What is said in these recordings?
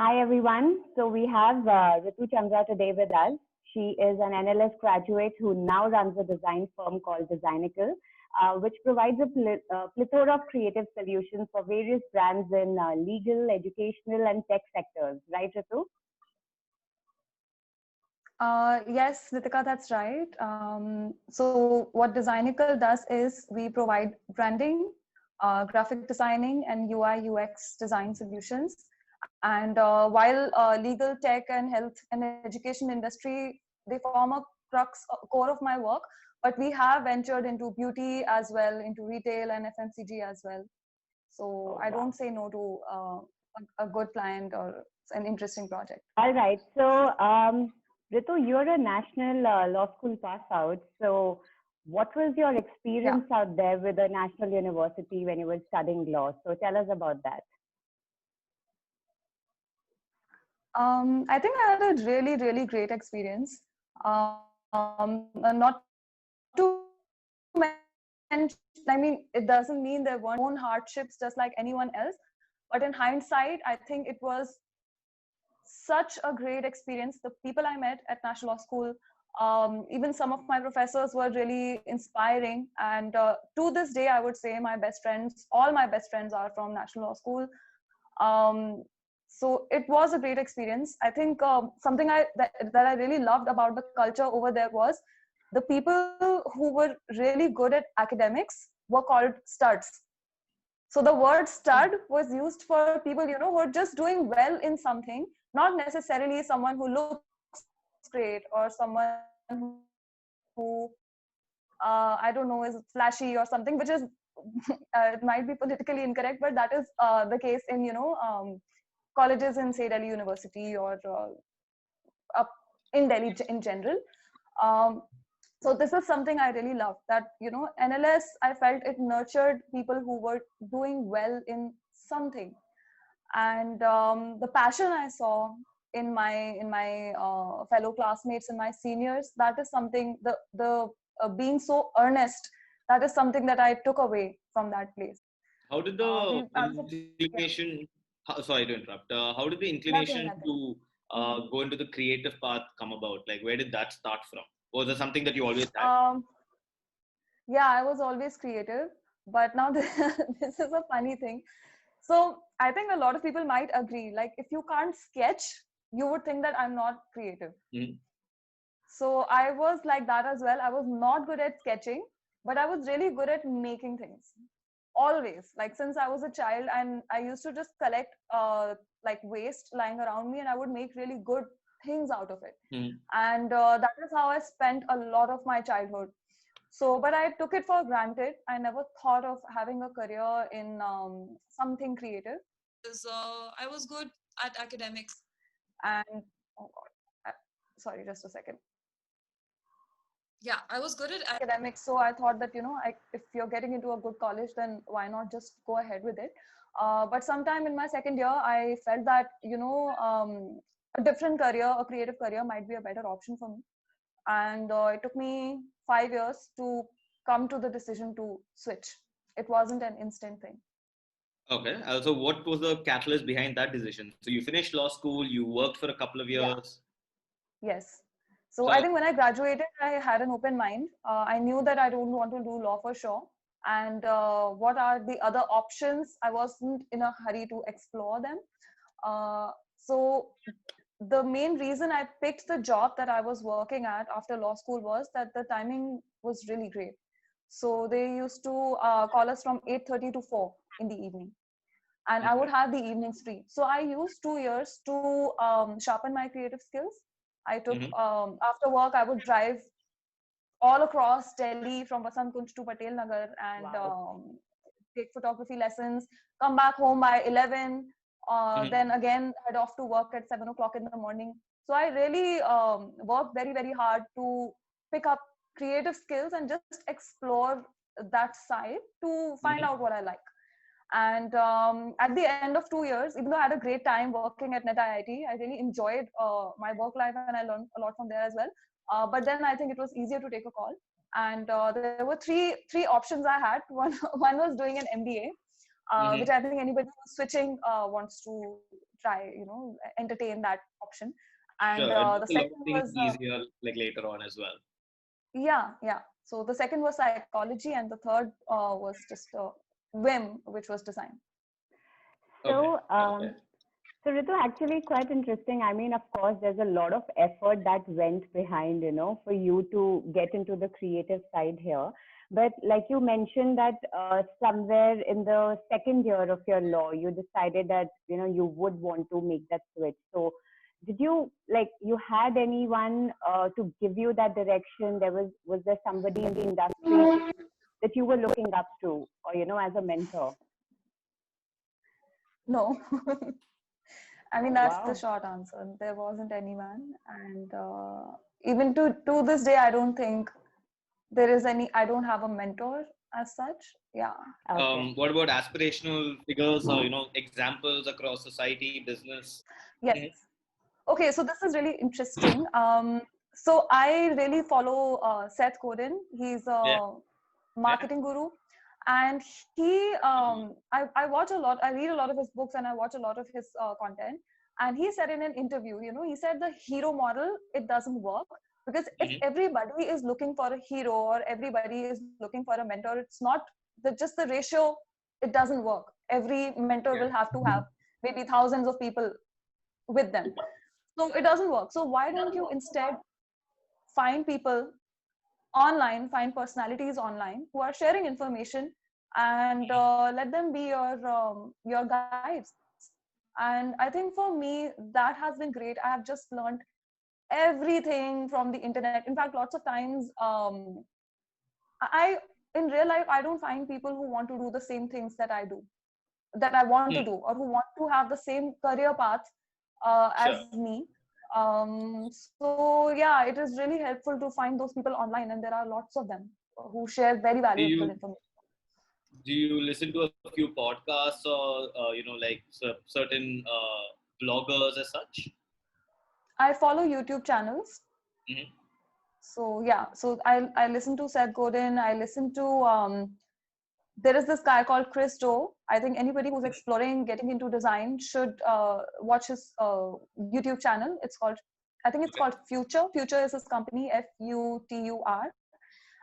Hi everyone. So we have Ritu Chandra today with us. She is an NLS graduate who now runs a design firm called Designical, which provides a plethora of creative solutions for various brands in legal, educational, and tech sectors. Right, Ritu? Yes, Nitika, that's right. So what Designical does is we provide branding, graphic designing, and UI UX design solutions. And while legal, tech, and health and education industry, they form a core of my work, but we have ventured into beauty as well, into retail and FMCG as well. So Oh, I wow. don't say no to a good client or an interesting project. All right. So, Ritu, you're a national law school pass out. So, what was your Yeah. experience out there with a national university when you were studying law? So, tell us about that. I think I had a really, really great experience. Not to mention, I mean, it doesn't mean there weren't own hardships just like anyone else. But in hindsight, I think it was such a great experience. The people I met at National Law School, even some of my professors were really inspiring. And to this day, I would say my best friends, all my best friends are from National Law School. Um, so it was a great experience. I think something that I really loved about the culture over there was the people who were really good at academics were called studs. So the word Oh, stud was used for people, who are just doing well in something, not necessarily someone who looks great or someone who, I don't know, is flashy or something, which is, it might be politically incorrect, but that is the case in, colleges in, say, Delhi University or up in Delhi in general. Um, so this is something I really love, that NLS, I felt it nurtured people who were doing well in something. And the passion I saw in my fellow classmates and my seniors, that is something, the being so earnest, that is something that I took away from that place. How did We the also, yeah, inclination, sorry to interrupt, how did the inclination nothing, to nothing. Mhm. go into the creative path come about? Like, where did that start from? Was it something that you always had? um, yeah, I was always creative, but now this is a funny thing. So I think a lot of people might agree, like if you can't sketch, you would think that I'm not creative. Mhm. So I was like that as well. I was not good at sketching, but I was really good at making things. Always, like since I was a child, and I used to just collect like waste lying around me, and I would make really good things out of it. Mhm. And that is how I spent a lot of my childhood. So, but I took it for granted. I never thought of having a career in something creative because I was good at academics. And oh god, sorry, just a second. Yeah, I was good at academics, so I thought that if you're getting into a good college, then why not just go ahead with it. But sometime in my second year, I felt that a different career, a creative career, might be a better option for me. And it took me 5 years to come to the decision to switch. It wasn't an instant thing. Okay. So, what was the catalyst behind that decision? So, you finished law school, you worked for a couple of Yeah. years. Yes. So I So, think when I graduated, I had an open mind. I knew that I don't want to do law for sure. And what are the other options? I wasn't in a hurry to explore them. So the main reason I picked the job that I was working at after law school was that the timing was really great. So they used to call us from 8:30 to 4 in the evening, and I would okay. have the evenings free. So I used 2 years to sharpen my creative skills. I took Hmm. after work, I would drive all across Delhi from Vasant Kunj to Patel Nagar and wow. take photography lessons. Come back home by 11. Hmm. Then again head off to work at 7 o'clock in the morning. So I really worked very, very hard to pick up creative skills and just explore that side to find Hmm. out what I like. And at the end of 2 years, even though I had a great time working at NET IIT, I really enjoyed my work life and I learned a lot from there as well. But then I think it was easier to take a call. And there were three options I had. One was doing an MBA. which I think anybody who's switching wants to try, entertain that option. And Sure, it the makes a lot second of things was, easier like later on as well. yeah. So the second was psychology, and the third was just whim, which was design. So, Okay. so Ritu, actually quite interesting. I mean, of course, there's a lot of effort that went behind, for you to get into the creative side here. But like you mentioned that somewhere in the second year of your law, you decided that, you would want to make that switch. So did you, like, you had anyone to give you that direction? Was there somebody in the industry that you were looking up to, or, as a mentor? No. I mean, Oh, that's the wow. short answer. There wasn't anyone. And even to this day, I don't think there is any, I don't have a mentor as such. Yeah. Okay. What about aspirational figures or examples across society, business? Yes. Okay, so this is really interesting. So I really follow Seth Godin. He's Yeah. a marketing guru, and I watch a lot. I read a lot of his books, and I watch a lot of his content. And he said in an interview, he said the hero model, it doesn't work, because if everybody is looking for a hero or everybody is looking for a mentor, it's not just the ratio. It doesn't work. Every mentor will have to have maybe thousands of people with them. So it doesn't work. So why don't you instead find people online, find personalities online who are sharing information, and let them be your guides. And I think for me, that has been great. I have just learned everything from the internet. In fact, lots of times, I in real life, I don't find people who want to do the same things that I do, that I want to do, or who want to have the same career path as me. So yeah, it is really helpful to find those people online, and there are lots of them who share very valuable information. Do you listen to a few podcasts or like certain bloggers as such? I follow YouTube channels. So yeah, so I listen to Seth Godin. I listen to there is this guy called Chris Do. I think anybody who's exploring getting into design should watch his YouTube channel. I think it's called Future. Future is his company, FUTUR.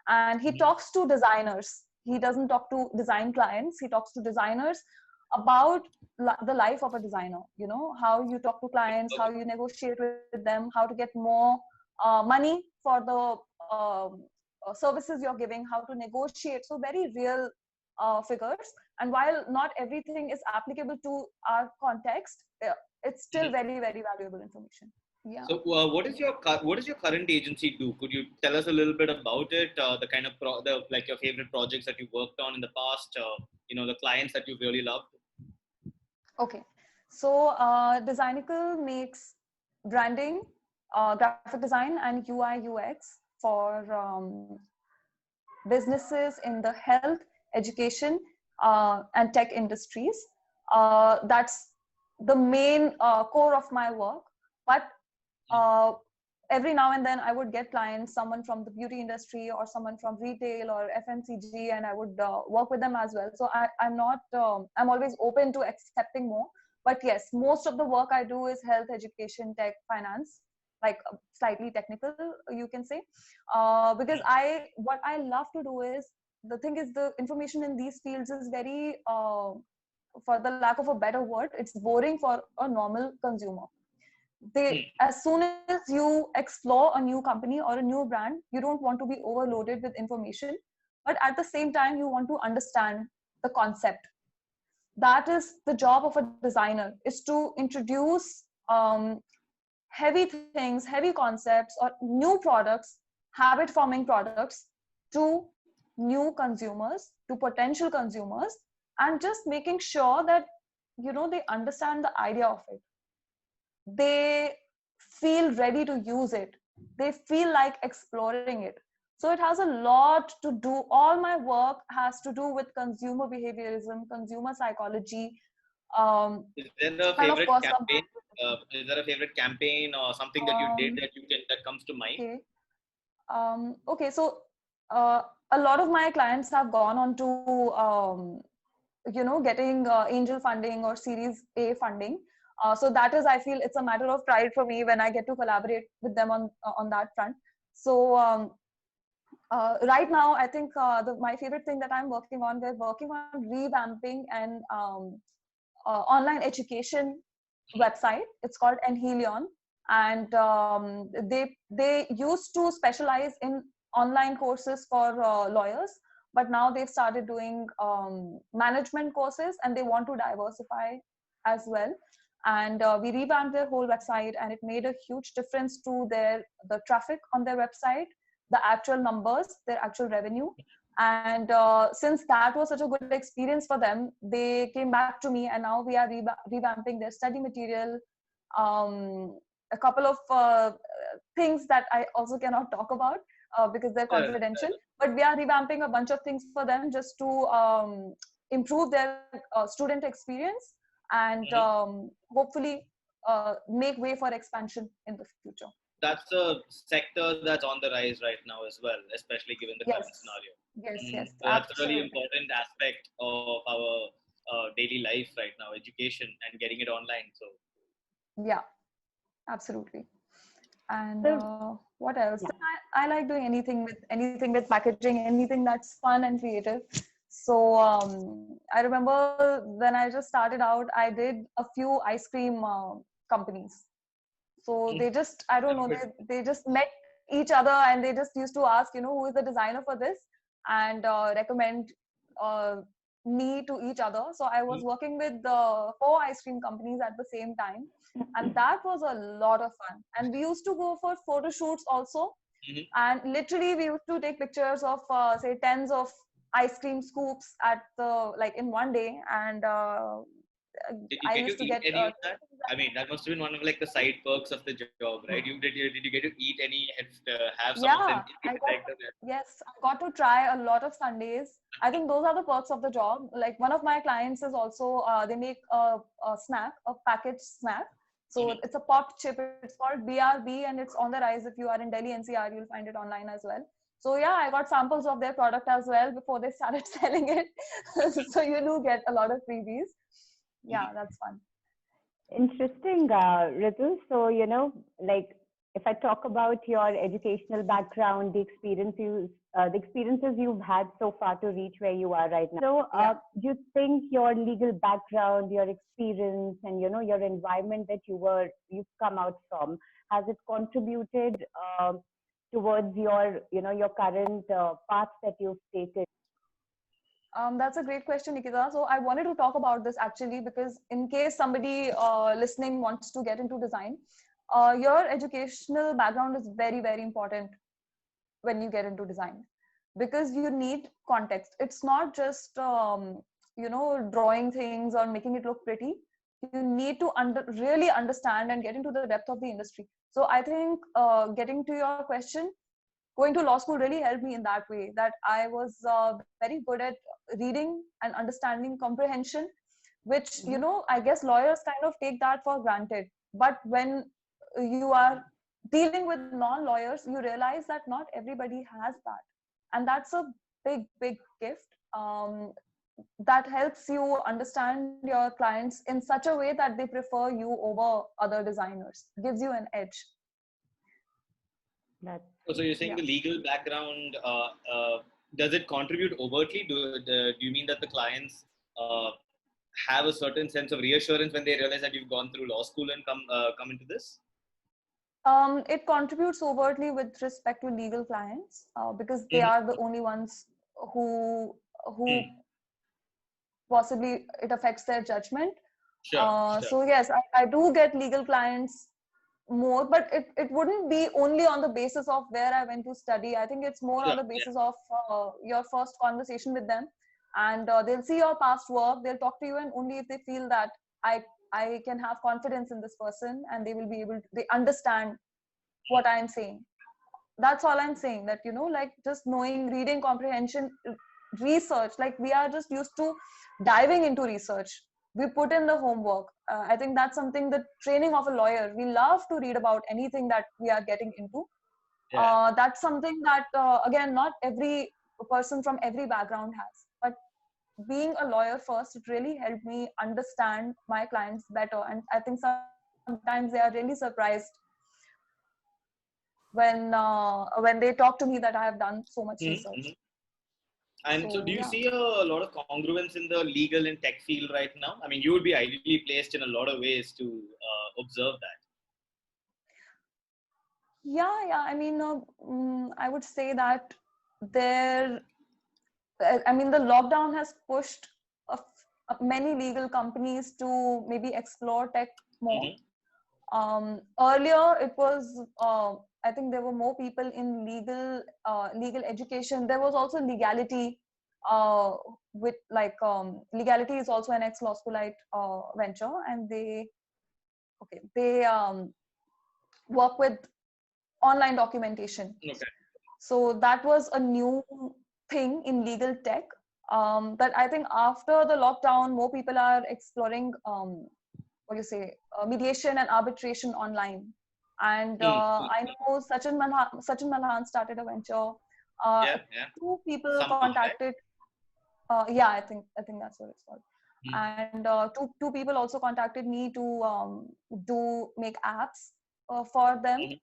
And he talks to designers. He doesn't talk to design clients. He talks to designers about the life of a designer. How you talk to clients, how you negotiate with them, how to get more money for the services you're giving, how to negotiate. So very real figures. And while not everything is applicable to our context, it's still very, very valuable information. Yeah. So what is your current agency do? Could you tell us a little bit about it? The kind of like your favorite projects that you worked on in the past. The clients that you've really loved. Okay, so Designical makes branding, graphic design, and UI UX for businesses in the health, education, and tech industries. That's the main core of my work. But every now and then I would get clients, someone from the beauty industry or someone from retail or FMCG, and I would work with them as well. So I'm always open to accepting more. But yes, most of the work I do is health, education, tech, finance, like slightly technical, you can say. Because what I love to do is, the thing is, the information in these fields is very, for the lack of a better word, it's boring for a normal consumer. As soon as you explore a new company or a new brand, you don't want to be overloaded with information, but at the same time you want to understand the concept. That is the job of a designer, is to introduce heavy things, heavy concepts, or new products, habit forming products, to new consumers, to potential consumers, and just making sure that they understand the idea of it, they feel ready to use it, they feel like exploring it. So it has a lot to do. All my work has to do with consumer behaviorism, consumer psychology. Is there a favorite campaign? Is there a favorite campaign or something that you did that comes to mind? Okay, so a lot of my clients have gone on to getting angel funding or Series A funding. So that is, I feel it's a matter of pride for me when I get to collaborate with them on that front. So right now, I think my favorite thing that I'm working on, we're working on revamping an online education website. It's called Enhelion, and they used to specialize in online courses for lawyers, but now they've started doing management courses, and they want to diversify as well. And we revamped their whole website, and it made a huge difference to the traffic on their website, the actual numbers, their actual revenue. And since that was such a good experience for them, they came back to me, and now we are revamping their study material. A couple of things that I also cannot talk about because they're confidential, but we are revamping a bunch of things for them just to improve their student experience and hopefully make way for expansion in the future. That's a sector that's on the rise right now as well, especially given the current scenario. Yes, So that's a really important aspect of our daily life right now, education and getting it online. So yeah, absolutely. And what else? Yeah. I like doing anything with packaging, anything that's fun and creative. So I remember when I just started out, I did a few ice cream companies. So they just, I don't know, they just met each other, and they just used to ask, who is the designer for this, and recommend me to each other. So I was working with 4 ice cream companies at the same time, and that was a lot of fun. And we used to go for photo shoots also, and literally we used to take pictures of say tens of ice cream scoops in one day. And did you get to eat any of that? I mean, that must have been one of the side perks of the job, right? Did you get to eat any and have some of them? Yes, I got to try a lot of sundaes. I think those are the perks of the job. Like, one of my clients is also they make a snack, a packaged snack. So it's a popped chip. It's called BRB, and it's on the rise. If you are in Delhi NCR, you'll find it online as well. So yeah, I got samples of their product as well before they started selling it. So you do get a lot of freebies. Yeah, that's fun. Interesting, Ritu. So, if I talk about your educational background, the experiences you've had so far to reach where you are right now. So, do you think your legal background, your experience, and your environment that you've come out from, has it contributed towards your current path that you've taken? That's a great question, Nikita. So I wanted to talk about this actually, because in case somebody listening wants to get into design, your educational background is very, very important when you get into design, because you need context. It's not just, drawing things or making it look pretty. You need to really understand and get into the depth of the industry. So I think getting to your question, going to law school really helped me in that way, that I was very good at reading and understanding comprehension, which, I guess lawyers kind of take that for granted. But when you are dealing with non-lawyers, you realize that not everybody has that. And that's a big, big gift that helps you understand your clients in such a way that they prefer you over other designers, gives you an edge. So you're saying the legal background, does it contribute overtly? Do you mean that the clients have a certain sense of reassurance when they realize that you've gone through law school and come into this? It contributes overtly with respect to legal clients because they are the only ones who possibly it affects their judgment. Sure. So yes, I do get legal clients more, but it wouldn't be only on the basis of where I went to study. I think it's more on the basis of your first conversation with them, and they'll see your past work, they'll talk to you, and only if they feel that I can have confidence in this person and they will be able to, they understand what I'm saying. That's all I'm saying, that just knowing, reading comprehension, research, we are just used to diving into research. We put in the homework. I think that's something, the training of a lawyer. We love to read about anything that we are getting into. That's something that, again, not every person from every background has. But being a lawyer first, it really helped me understand my clients better. And I think sometimes they are really surprised when they talk to me that I have done so much research. Mm-hmm. And so do you yeah. see a lot of congruence in the legal and tech field right now? I mean, you would be ideally placed in a lot of ways to observe that. Yeah. I mean, I would say that the lockdown has pushed many legal companies to maybe explore tech more. Mm-hmm. Earlier, it was, I think there were more people in legal education. There was also legality, with legality is also an ex-law schoolite venture, and they work with online documentation. Okay. So that was a new thing in legal tech. But I think after the lockdown, more people are exploring mediation and arbitration online. And I know Sachin Malhan started a venture. Yeah. Two people Something, contacted. Yeah, I think that's what it's called. right? And two people also contacted me to make apps for them,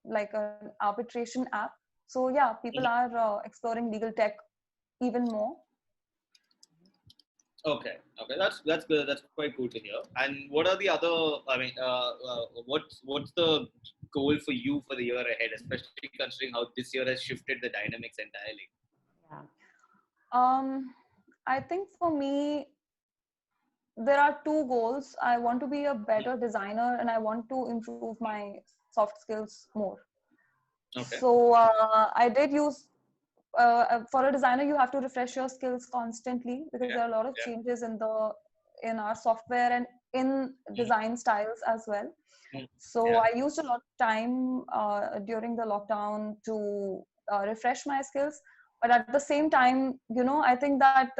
like an arbitration app. So yeah, people are exploring legal tech even more. Okay, that's good. That's quite cool to hear. And what are the other? I mean, what's the goal for you for the year ahead, especially considering how this year has shifted the dynamics entirely? Yeah. I think for me, there are two goals. I want to be a better designer, and I want to improve my soft skills more. Okay. So I did use for a designer, you have to refresh your skills constantly because there are a lot of changes in our software and in design styles as well. So I used a lot of time during the lockdown to refresh my skills, but at the same time, I think that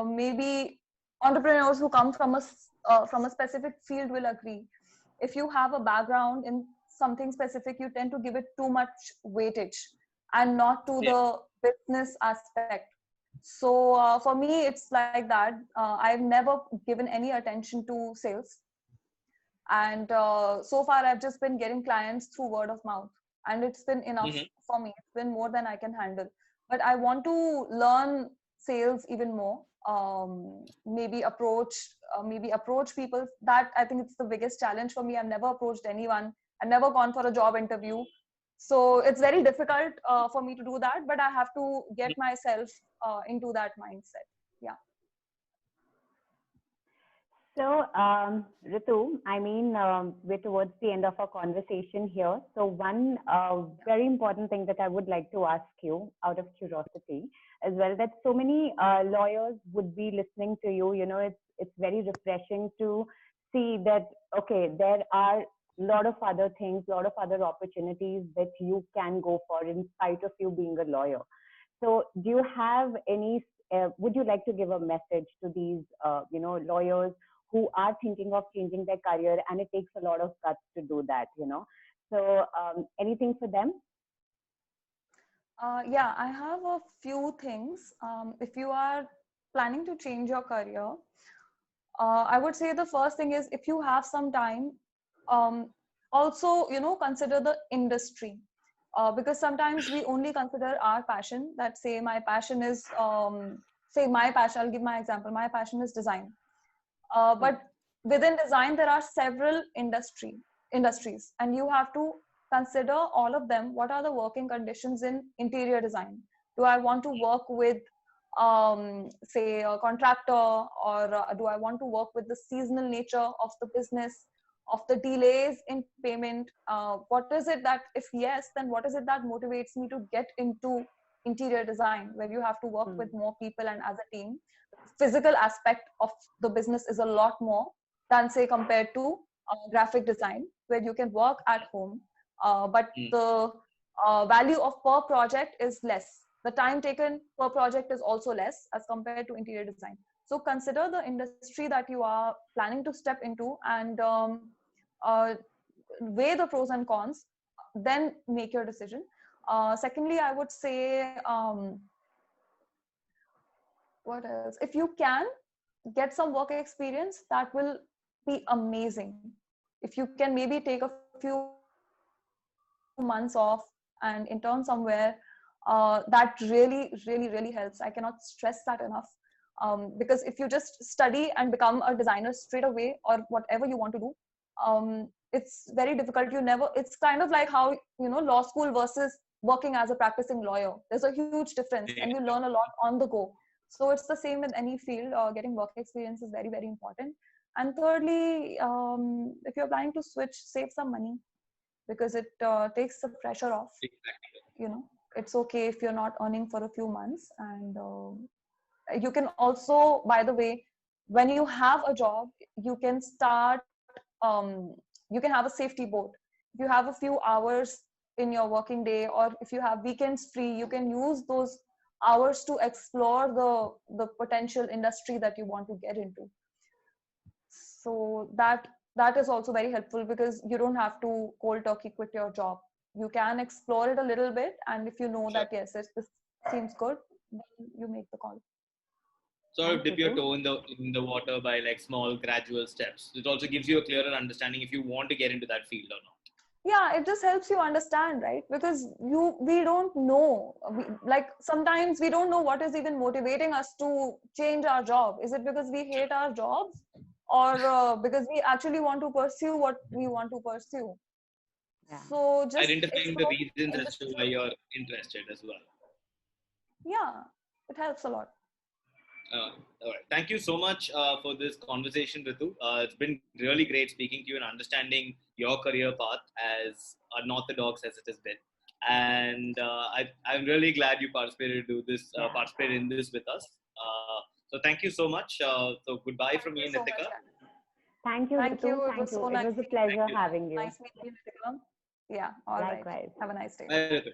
maybe entrepreneurs who come from a specific field will agree. If you have a background in something specific, you tend to give it too much weightage and not to the business aspect. So for me, it's like that. I've never given any attention to sales. And so far, I've just been getting clients through word of mouth. And it's been enough for me. It's been more than I can handle. But I want to learn sales even more. Maybe approach people. That, I think, it's the biggest challenge for me. I've never approached anyone. I've never gone for a job interview. So it's very difficult for me to do that, but I have to get myself into that mindset. Yeah. So, Ritu, I mean, we're towards the end of our conversation here. So, one very important thing that I would like to ask you out of curiosity as well, that so many lawyers would be listening to you. You know, it's very refreshing to see that, okay, there are a lot of other things, a lot of other opportunities that you can go for in spite of you being a lawyer. So, do you have any? Would you like to give a message to these, lawyers who are thinking of changing their career, and it takes a lot of guts to do that, So anything for them? Yeah, I have a few things. If you are planning to change your career, I would say the first thing is, if you have some time, also, consider the industry. Because sometimes we only consider our passion. That say my passion is, I'll give my example. My passion is design. But within design, there are several industries, and you have to consider all of them. What are the working conditions in interior design? Do I want to work with, say, a contractor, or do I want to work with the seasonal nature of the business, of the delays in payment? What is it that, if yes, then what is it that motivates me to get into interior design, where you have to work with more people and as a team? Physical aspect of the business is a lot more than, say, compared to graphic design, where you can work at home, but the value of per project is less. The time taken per project is also less as compared to interior design. So consider the industry that you are planning to step into, and weigh the pros and cons, then make your decision. Secondly, I would say, what else? If you can get some work experience, that will be amazing. If you can maybe take a few months off and intern somewhere, that really helps. I cannot stress that enough. Because if you just study and become a designer straight away, or whatever you want to do, it's very difficult. It's kind of like how, law school versus working as a practicing lawyer. There's a huge difference, and you learn a lot on the go. So it's the same with any field. Getting work experience is very important. And thirdly, if you're planning to switch, save some money, because it takes the pressure off. Exactly. It's okay if you're not earning for a few months. And you can also, by the way, when you have a job, you can start, you can have a safety boat. If you have a few hours in your working day, or if you have weekends free, you can use those hours to explore the potential industry that you want to get into. So that is also very helpful, because you don't have to cold turkey quit your job. You can explore it a little bit, and if you know that yes, this seems good, then you make the call. Sort of dip your toe in the water by like small gradual steps. It also gives you a clearer understanding if you want to get into that field or not. Yeah, it just helps you understand, right? Because we don't know. Like sometimes we don't know what is even motivating us to change our job. Is it because we hate our jobs, or because we actually want to pursue what we want to pursue? Yeah. So just identifying the reasons as to why you're interested as well. Yeah, it helps a lot. All right. Thank you so much for this conversation, Ritu. It's been really great speaking to you and understanding your career path as unorthodox as it has been. And I'm really glad you participated in this with us. So thank you so much. So goodbye from me, Nitika. Thank you, Ritu. It was so nice. It was a pleasure having you. Nice meeting you, Nitika. Yeah, all right. Likewise. Have a nice day. Bye, Ritu.